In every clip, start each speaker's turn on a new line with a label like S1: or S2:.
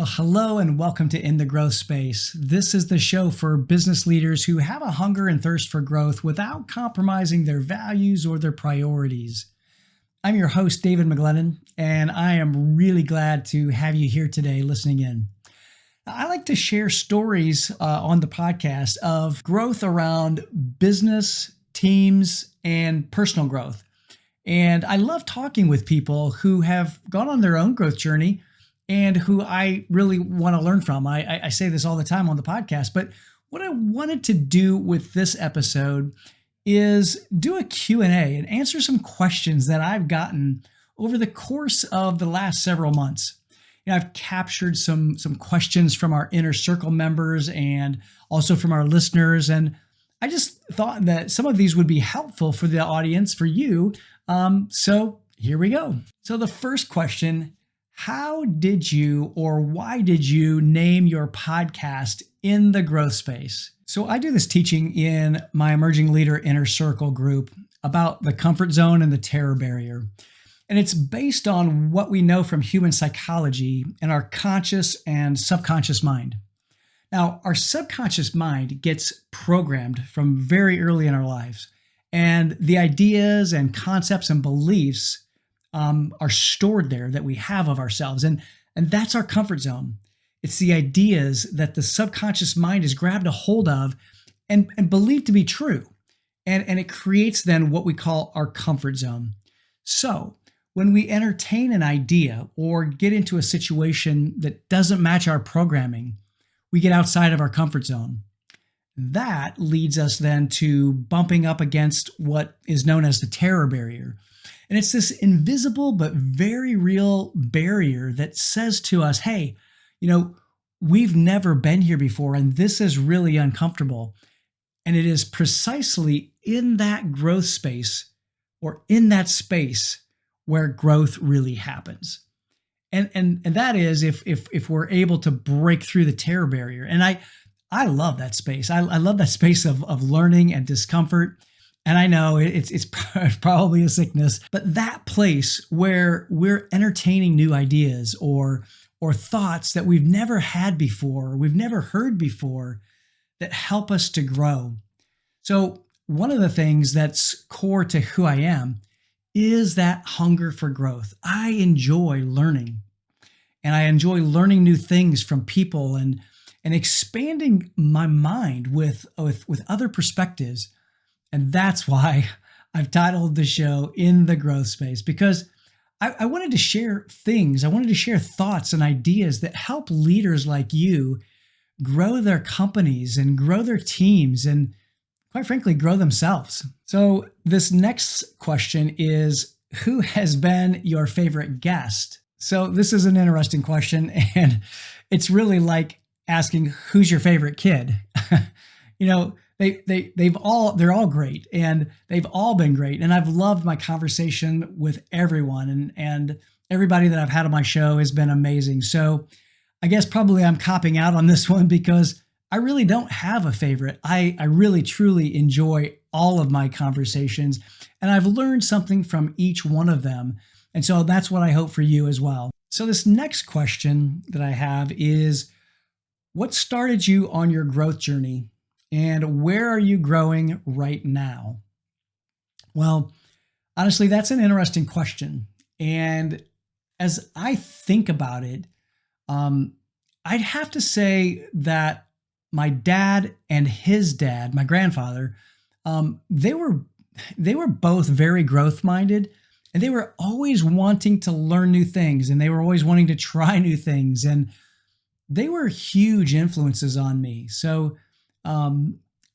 S1: Well, hello and welcome to In the Growth Space. This is the show for business leaders who have a hunger and thirst for growth without compromising their values or their priorities. I'm your host, David McGlennen, and I am really glad to have you here today listening in. I like to share stories on the podcast of growth around business, teams, and personal growth. And I love talking with people who have gone on their own growth journey and who I really want to learn from. I say this all the time on the podcast, but what I wanted to do with this episode is do a Q&A and answer some questions that I've gotten over the course of the last several months. I've captured some questions from our inner circle members and also from our listeners, and I just thought that some of these would be helpful for the audience, for you. So here we go. So the first question: how did you or why did you name your podcast In the Growth Space? So I do this teaching in my Emerging Leader Inner Circle group about the comfort zone and the terror barrier. And it's based on what we know from human psychology and our conscious and subconscious mind. Now, our subconscious mind gets programmed from very early in our lives, and the ideas and concepts and beliefs are stored there that we have of ourselves. And that's our comfort zone. It's the ideas that the subconscious mind has grabbed a hold of and believed to be true. And it creates then what we call our comfort zone. So when we entertain an idea or get into a situation that doesn't match our programming, we get outside of our comfort zone. That leads us then to bumping up against what is known as the terror barrier. And it's this invisible but very real barrier that says to us, hey, we've never been here before, and this is really uncomfortable. And it is precisely in that growth space, or in that space, where growth really happens. And that is if we're able to break through the terror barrier. And I love that space. I love that space of learning and discomfort. And I know it's probably a sickness, but that place where we're entertaining new ideas or thoughts that we've never had before, we've never heard before, that help us to grow. So one of the things that's core to who I am is that hunger for growth. I enjoy learning, and I enjoy learning new things from people and expanding my mind with other perspectives. And that's why I've titled the show In the Growth Space, because I wanted to share things. I wanted to share thoughts and ideas that help leaders like you grow their companies and grow their teams and, quite frankly, grow themselves. So this next question is, who has been your favorite guest? So this is an interesting question, and it's really like asking, who's your favorite kid? They're all great, and they've all been great. And I've loved my conversation with everyone, and everybody that I've had on my show has been amazing. So I guess probably I'm copping out on this one because I really don't have a favorite. I really, truly enjoy all of my conversations, and I've learned something from each one of them. And so that's what I hope for you as well. So this next question that I have is, what started you on your growth journey? And where are you growing right now? Well, honestly, that's an interesting question. And as I think about it, I'd have to say that my dad and his dad, my grandfather, they were both very growth-minded, and they were always wanting to learn new things, and they were always wanting to try new things, and they were huge influences on me. So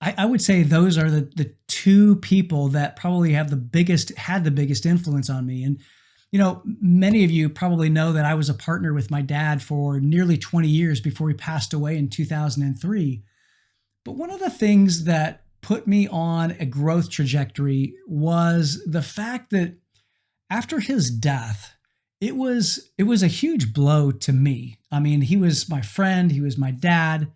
S1: I would say those are the two people that probably had the biggest influence on me. And, many of you probably know that I was a partner with my dad for nearly 20 years before he passed away in 2003. But one of the things that put me on a growth trajectory was the fact that after his death, it was a huge blow to me. I mean, he was my friend, he was my dad.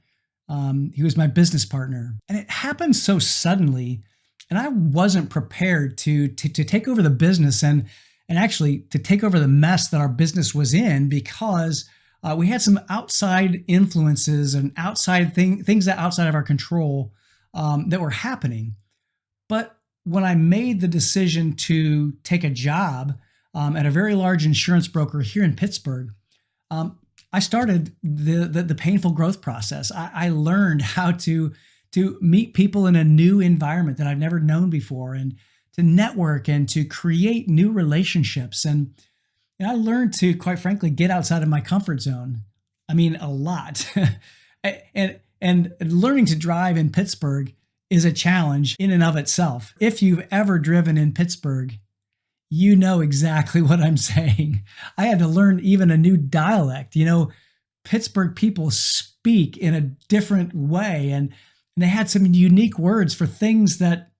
S1: He was my business partner, and it happened so suddenly, and I wasn't prepared to take over the business and actually to take over the mess that our business was in because we had some outside influences and outside things that outside of our control that were happening. But when I made the decision to take a job at a very large insurance broker here in Pittsburgh, I started the painful growth process. I learned how to meet people in a new environment that I've never known before, and to network and to create new relationships. And I learned to, quite frankly, get outside of my comfort zone. I mean, a lot. and learning to drive in Pittsburgh is a challenge in and of itself. If you've ever driven in Pittsburgh, you know exactly what I'm saying. I had to learn even a new dialect. Pittsburgh people speak in a different way, and they had some unique words for things that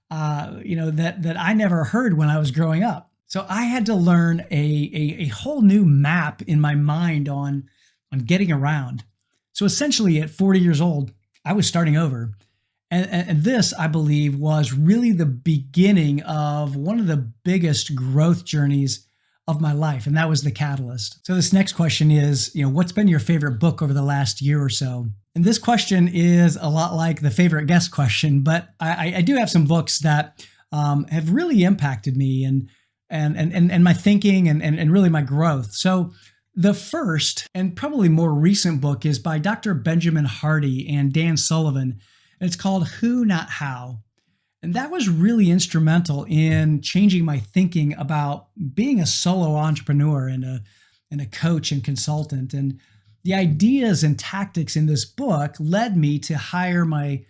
S1: that I never heard when I was growing up. So I had to learn a whole new map in my mind on getting around. So essentially, at 40 years old, I was starting over. And this, I believe, was really the beginning of one of the biggest growth journeys of my life, and that was the catalyst. So this next question is, what's been your favorite book over the last year or so? And this question is a lot like the favorite guest question, but I do have some books that have really impacted me and my thinking and really my growth. So the first and probably more recent book is by Dr. Benjamin Hardy and Dan Sullivan. And it's called Who, Not How. And that was really instrumental in changing my thinking about being a solo entrepreneur and a coach and consultant. And the ideas and tactics in this book led me to hire my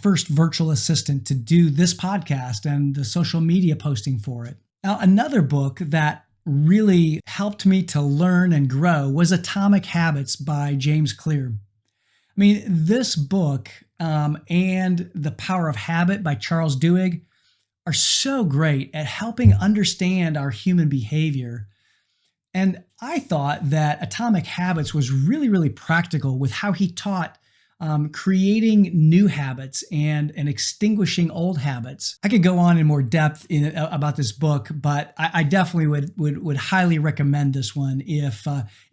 S1: first virtual assistant to do this podcast and the social media posting for it. Now, another book that really helped me to learn and grow was Atomic Habits by James Clear. I mean, this book and The Power of Habit by Charles Duhigg are so great at helping understand our human behavior. And I thought that Atomic Habits was really, really practical with how he taught creating new habits and extinguishing old habits. I could go on in more depth about this book, but I definitely would highly recommend this one if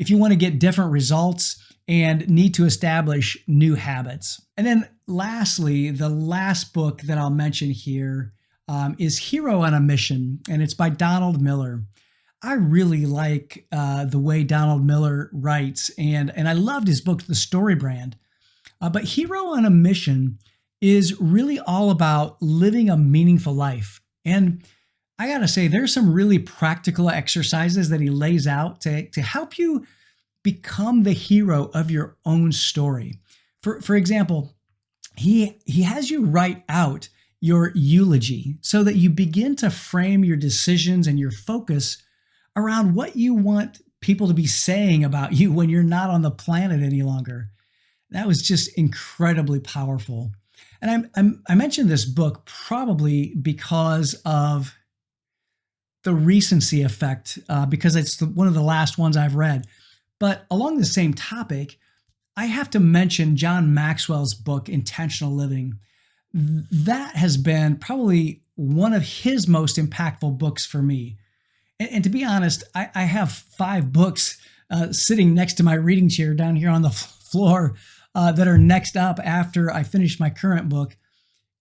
S1: you want to get different results and need to establish new habits. And then lastly, the last book that I'll mention here is Hero on a Mission, and it's by Donald Miller. I really like the way Donald Miller writes, and I loved his book, The Story Brand. But Hero on a Mission is really all about living a meaningful life. And I gotta say, there's some really practical exercises that he lays out to help you become the hero of your own story. For example, he has you write out your eulogy so that you begin to frame your decisions and your focus around what you want people to be saying about you when you're not on the planet any longer. That was just incredibly powerful. And I mentioned this book probably because of the recency effect, because it's one of the last ones I've read. But along the same topic, I have to mention John Maxwell's book, Intentional Living. That has been probably one of his most impactful books for me. And to be honest, I have 5 books sitting next to my reading chair down here on the floor that are next up after I finish my current book.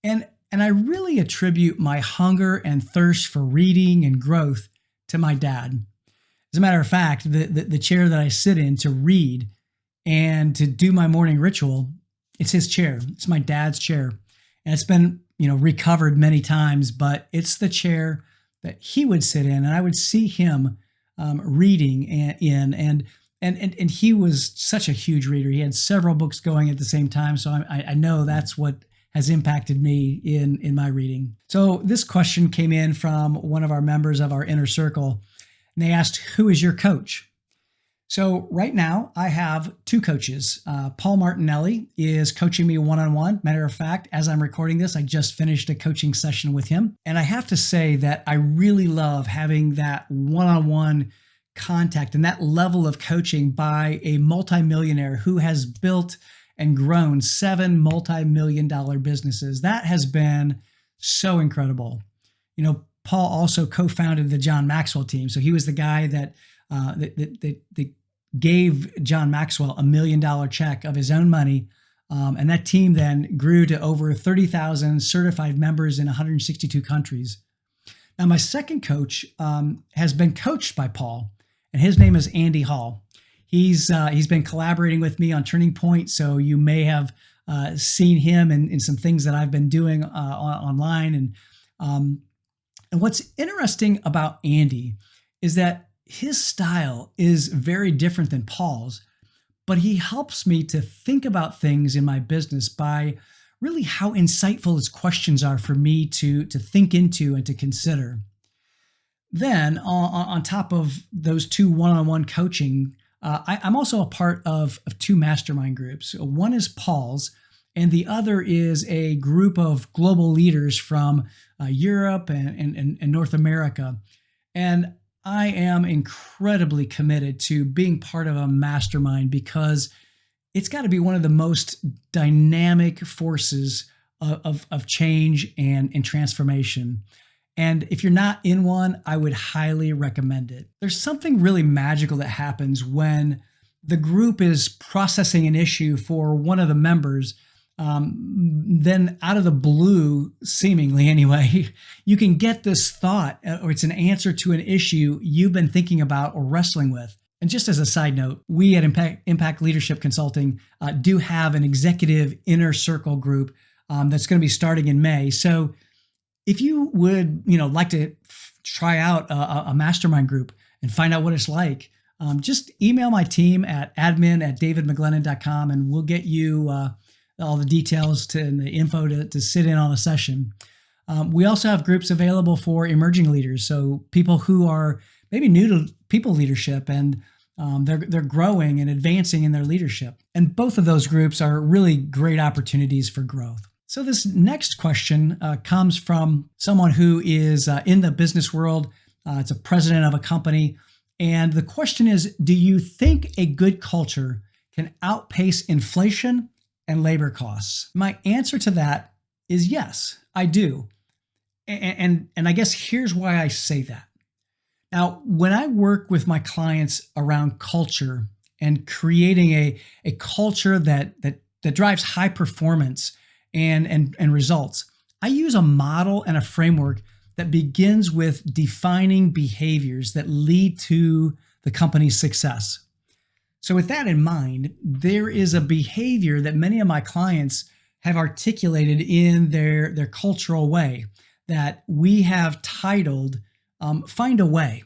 S1: And I really attribute my hunger and thirst for reading and growth to my dad. As a matter of fact, the chair that I sit in to read and to do my morning ritual, it's his chair. It's my dad's chair. And it's been, recovered many times, but it's the chair that he would sit in, and I would see him reading and he was such a huge reader. He had several books going at the same time, so I know that's what has impacted me in my reading. So this question came in from one of our members of our inner circle, and they asked, who is your coach? So right now I have 2 coaches. Paul Martinelli is coaching me one-on-one. Matter of fact, as I'm recording this, I just finished a coaching session with him. And I have to say that I really love having that one-on-one contact and that level of coaching by a multimillionaire who has built and grown 7 multi-million-dollar businesses. That has been so incredible. Paul also co-founded the John Maxwell team. So he was the guy that gave John Maxwell $1 million check of his own money. And that team then grew to over 30,000 certified members in 162 countries. Now, my second coach has been coached by Paul, and his name is Andy Hall. He's been collaborating with me on Turning Point, so you may have seen him in some things that I've been doing online. And what's interesting about Andy is that his style is very different than Paul's, but he helps me to think about things in my business by really how insightful his questions are for me to think into and to consider. Then on top of those two one-on-one coaching, I'm also a part of two mastermind groups. One is Paul's, and the other is a group of global leaders from Europe and North America. And I am incredibly committed to being part of a mastermind because it's got to be one of the most dynamic forces of change and transformation. And if you're not in one, I would highly recommend it. There's something really magical that happens when the group is processing an issue for one of the members. Then out of the blue, seemingly anyway, you can get this thought, or it's an answer to an issue you've been thinking about or wrestling with. And just as a side note, we at Impact Leadership Consulting do have an executive inner circle group that's going to be starting in May. So if you would, like to try out a mastermind group and find out what it's like, just email my team at admin@davidmcglennen.com, and we'll get you all the details and the info to sit in on a session. We also have groups available for emerging leaders, so people who are maybe new to people leadership and they're growing and advancing in their leadership. And both of those groups are really great opportunities for growth. So this next question comes from someone who is in the business world. It's a president of a company. And the question is, do you think a good culture can outpace inflation and labor costs? My answer to that is yes, I do. And I guess here's why I say that. Now, when I work with my clients around culture and creating a culture that drives high performance and results, I use a model and a framework that begins with defining behaviors that lead to the company's success. So with that in mind, there is a behavior that many of my clients have articulated in their cultural way that we have titled Find a Way.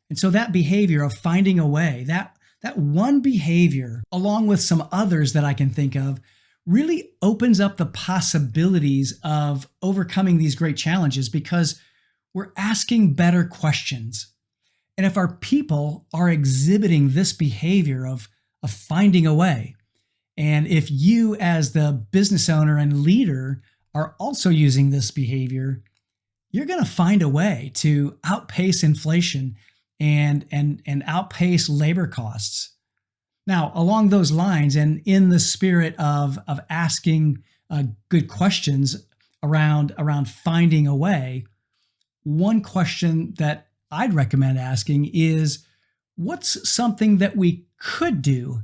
S1: And so that behavior of finding a way, that one behavior, along with some others that I can think of, really opens up the possibilities of overcoming these great challenges because we're asking better questions. And if our people are exhibiting this behavior of finding a way, and if you as the business owner and leader are also using this behavior, you're going to find a way to outpace inflation and outpace labor costs. Now, along those lines, and in the spirit of asking good questions around finding a way, one question that I'd recommend asking is, what's something that we could do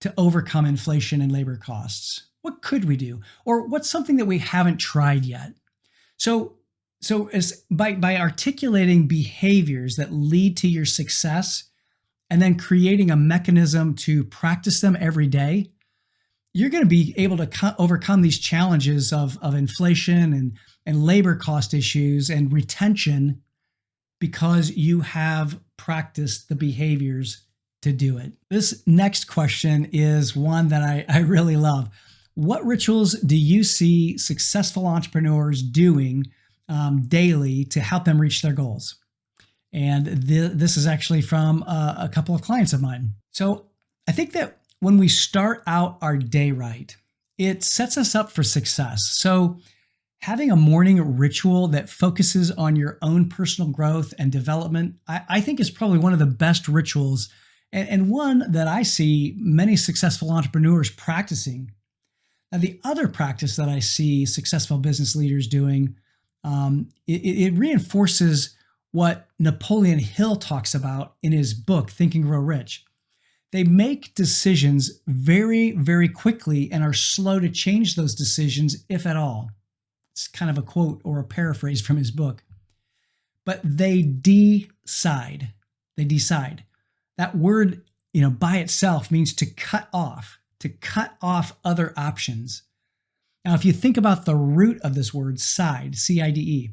S1: to overcome inflation and labor costs? What could we do? Or what's something that we haven't tried yet? So as by articulating behaviors that lead to your success and then creating a mechanism to practice them every day, you're going to be able to overcome these challenges of inflation and labor cost issues and retention because you have practiced the behaviors to do it. This next question is one that I really love. What rituals do you see successful entrepreneurs doing daily to help them reach their goals? And this is actually from a couple of clients of mine. So I think that when we start out our day right, it sets us up for success. So having a morning ritual that focuses on your own personal growth and development, I think is probably one of the best rituals and one that I see many successful entrepreneurs practicing. Now, the other practice that I see successful business leaders doing, it reinforces what Napoleon Hill talks about in his book, Think and Grow Rich. they make decisions very, very quickly and are slow to change those decisions, if at all. It's kind of a quote or a paraphrase from his book. But they decide. They decide. That word, by itself means to cut off other options. Now, if you think about the root of this word, side, C-I-D-E,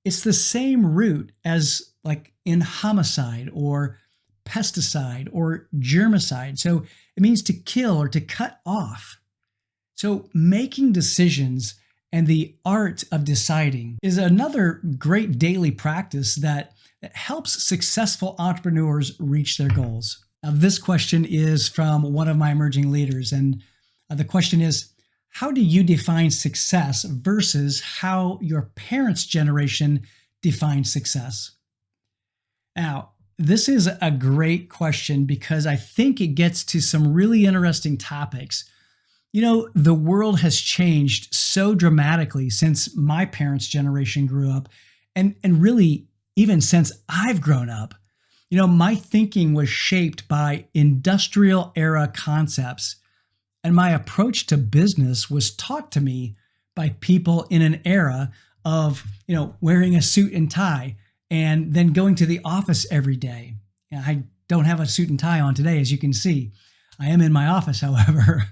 S1: it's the same root as like in homicide or pesticide or germicide. So it means to kill or to cut off. So making decisions and the art of deciding is another great daily practice that helps successful entrepreneurs reach their goals. Now, this question is from one of my emerging leaders, and the question is, how do you define success versus how your parents' generation defined success? Now, this is a great question because I think it gets to some really interesting topics. The world has changed so dramatically since my parents' generation grew up, and really even since I've grown up. My thinking was shaped by industrial era concepts, and my approach to business was taught to me by people in an era of, wearing a suit and tie and then going to the office every day. I don't have a suit and tie on today, as you can see. I am in my office, however.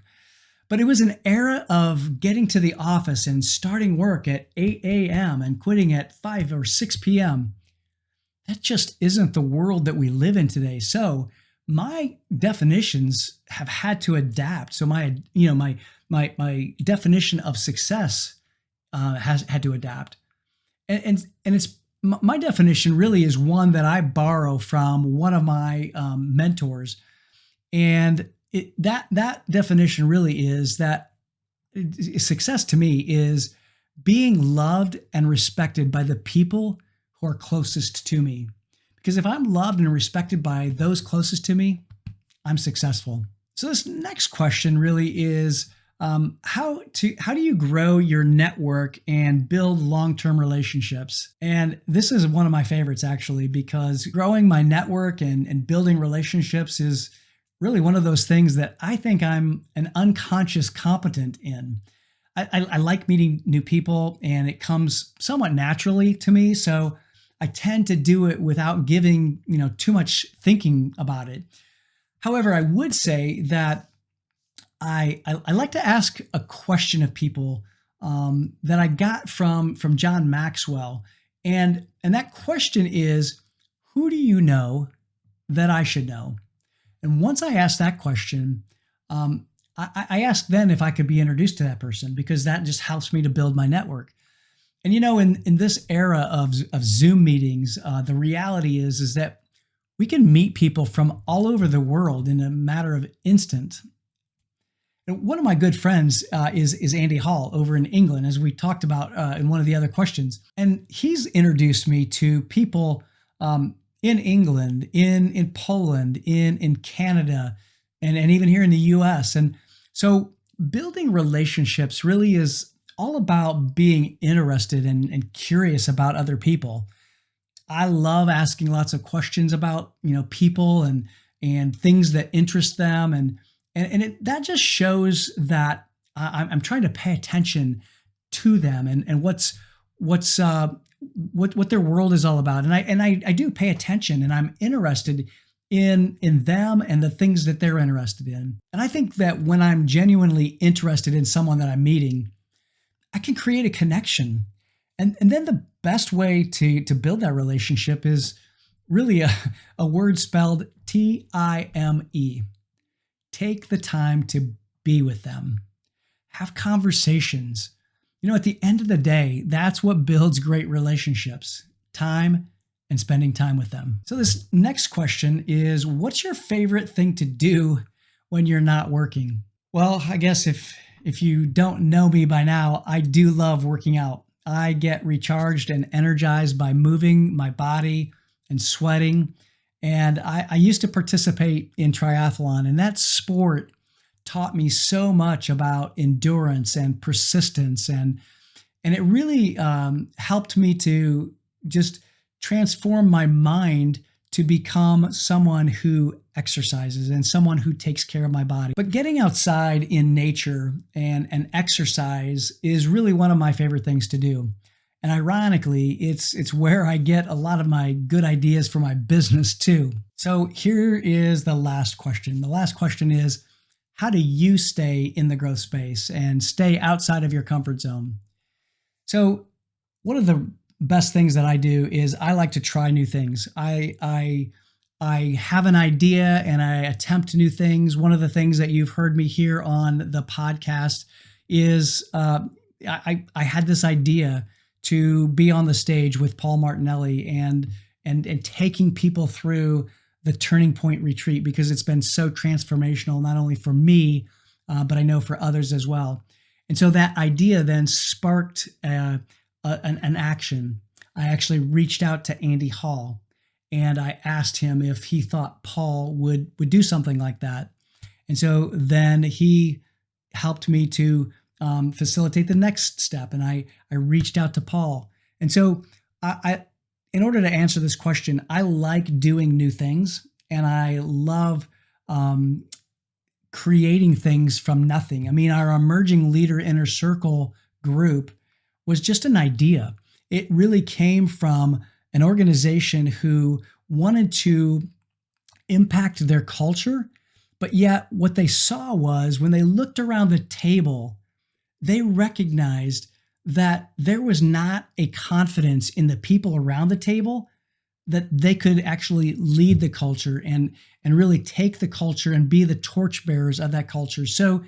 S1: But it was an era of getting to the office and starting work at 8 a.m. and quitting at 5 or 6 p.m. That just isn't the world that we live in today. So my definitions have had to adapt. So my definition of success has had to adapt. And it's my definition really is one that I borrow from one of my mentors. And that definition really is that success to me is being loved and respected by the people who are closest to me. Because if I'm loved and respected by those closest to me, I'm successful. So this next question really is how do you grow your network and build long-term relationships? And this is one of my favorites, actually, because growing my network and building relationships is really one of those things that I think I'm an unconscious competent in. I like meeting new people, and it comes somewhat naturally to me. So I tend to do it without giving too much thinking about it. However, I would say that I like to ask a question of people that I got from John Maxwell, and that question is, who do you know that I should know? And once I ask that question, I ask then if I could be introduced to that person, because that just helps me to build my network. And in this era of Zoom meetings, the reality is that we can meet people from all over the world in a matter of instant. And one of my good friends is Andy Hall over in England, as we talked about in one of the other questions. And he's introduced me to people in England, in Poland, in Canada, and even here in the US. And so building relationships really is all about being interested and curious about other people. I love asking lots of questions about, people and things that interest them. And that just shows that I'm trying to pay attention to them and what their world is all about. And I do pay attention, and I'm interested in them and the things that they're interested in. And I think that when I'm genuinely interested in someone that I'm meeting, I can create a connection. And then the best way to build that relationship is really a word spelled T-I-M-E. Take the time to be with them. Have conversations. At the end of the day, that's what builds great relationships. Time and spending time with them. So this next question is, what's your favorite thing to do when you're not working? Well, I guess if you don't know me by now, I do love working out. I get recharged and energized by moving my body and sweating. And I used to participate in triathlon, and that sport taught me so much about endurance and persistence. And it really helped me to just transform my mind to become someone who exercises and someone who takes care of my body. But getting outside in nature and exercise is really one of my favorite things to do. And ironically, it's where I get a lot of my good ideas for my business too. So here is the last question. The last question is, how do you stay in the growth space and stay outside of your comfort zone? So one of the best things that I do is I like to try new things. I have an idea and I attempt new things. One of the things that you've heard me here on the podcast is I had this idea to be on the stage with Paul Martinelli and taking people through the Turning Point Retreat, because it's been so transformational, not only for me, but I know for others as well. And so that idea then sparked an action. I actually reached out to Andy Hall and I asked him if he thought Paul would do something like that. And so then he helped me to facilitate the next step. And I reached out to Paul. And so I in order to answer this question, I like doing new things and I love creating things from nothing. I mean, our Emerging Leader Inner Circle group was just an idea. It really came from an organization who wanted to impact their culture, but yet what they saw was when they looked around the table, they recognized that there was not a confidence in the people around the table that they could actually lead the culture and really take the culture and be the torchbearers of that culture. So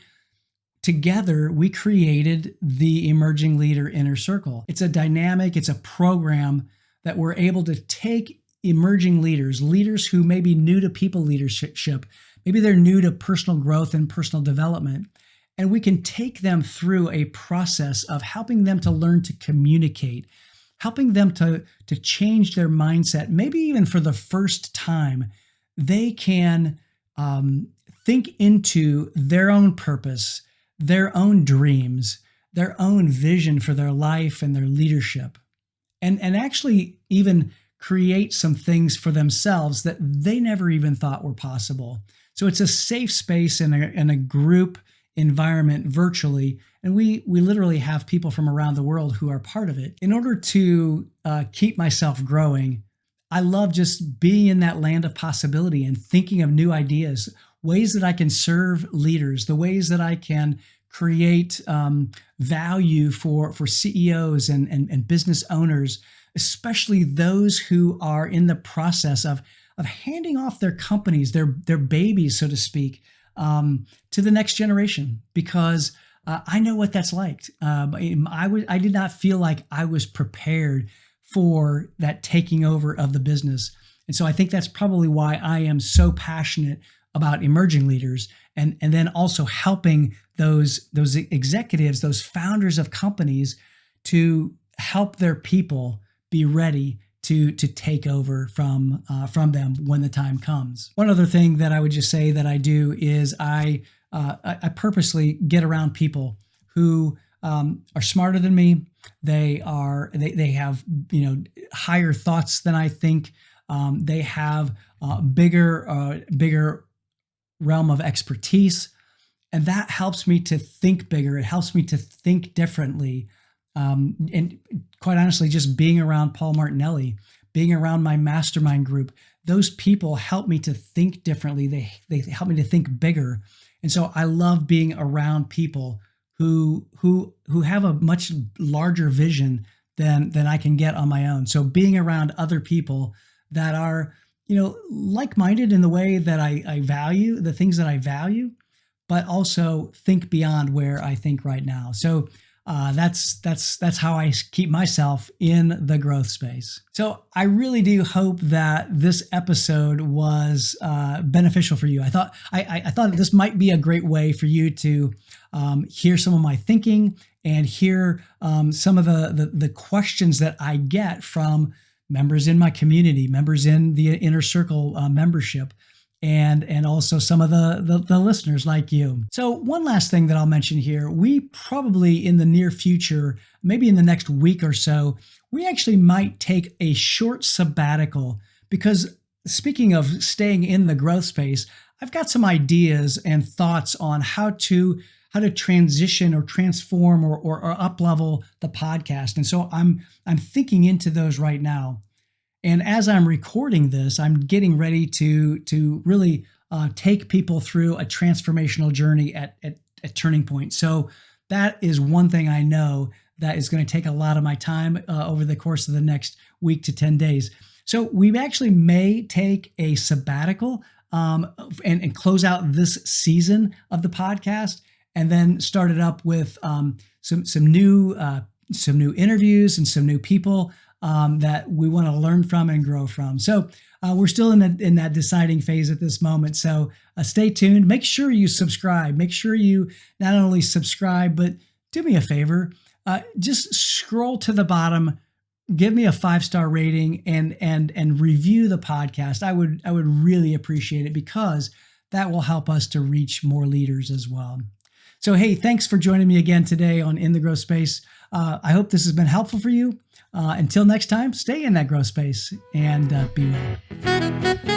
S1: together, we created the Emerging Leader Inner Circle. It's a dynamic, it's a program that we're able to take emerging leaders who may be new to people leadership, maybe they're new to personal growth and personal development, and we can take them through a process of helping them to learn to communicate, helping them to change their mindset. Maybe even for the first time, they can think into their own purpose, their own dreams, their own vision for their life and their leadership, and actually even create some things for themselves that they never even thought were possible. So it's a safe space in a group environment virtually, and we literally have people from around the world who are part of it. In order to keep myself growing, I love just being in that land of possibility and thinking of new ideas, ways that I can serve leaders, the ways that I can create value for CEOs and business owners, especially those who are in the process of handing off their companies, their babies, so to speak, to the next generation, because I know what that's like. I did not feel like I was prepared for that taking over of the business. And so I think that's probably why I am so passionate about emerging leaders and then also helping those executives, those founders of companies to help their people be ready to take over from them when the time comes. One other thing that I would just say that I do is I purposely get around people who are smarter than me. They have higher thoughts than I think. They have bigger realm of expertise, and that helps me to think bigger. It helps me to think differently. And quite honestly, just being around Paul Martinelli, being around my mastermind group, those people help me to think differently. They help me to think bigger. And so I love being around people who have a much larger vision than I can get on my own. So being around other people that are, like-minded in the way that I value the things that I value, but also think beyond where I think right now. So that's how I keep myself in the growth space. So I really do hope that this episode was beneficial for you. I thought this might be a great way for you to hear some of my thinking and hear some of the questions that I get from members in my community, members in the Inner Circle membership, and also some of the listeners like you. So one last thing that I'll mention here, we probably in the near future, maybe in the next week or so, we actually might take a short sabbatical, because speaking of staying in the growth space, I've got some ideas and thoughts on how to transition or transform or up level the podcast. And so I'm thinking into those right now. And as I'm recording this, I'm getting ready to really take people through a transformational journey at Turning Point. So that is one thing I know that is going to take a lot of my time over the course of the next week to 10 days. So we actually may take a sabbatical and close out this season of the podcast, and then start it up with some new interviews and some new people that we want to learn from and grow from. So we're still in that deciding phase at this moment. So stay tuned. Make sure you subscribe. Make sure you not only subscribe, but do me a favor. Just scroll to the bottom, give me a 5-star rating, and review the podcast. I would really appreciate it, because that will help us to reach more leaders as well. So, hey, thanks for joining me again today on In the Growth Space. I hope this has been helpful for you. Until next time, stay in that growth space and be well.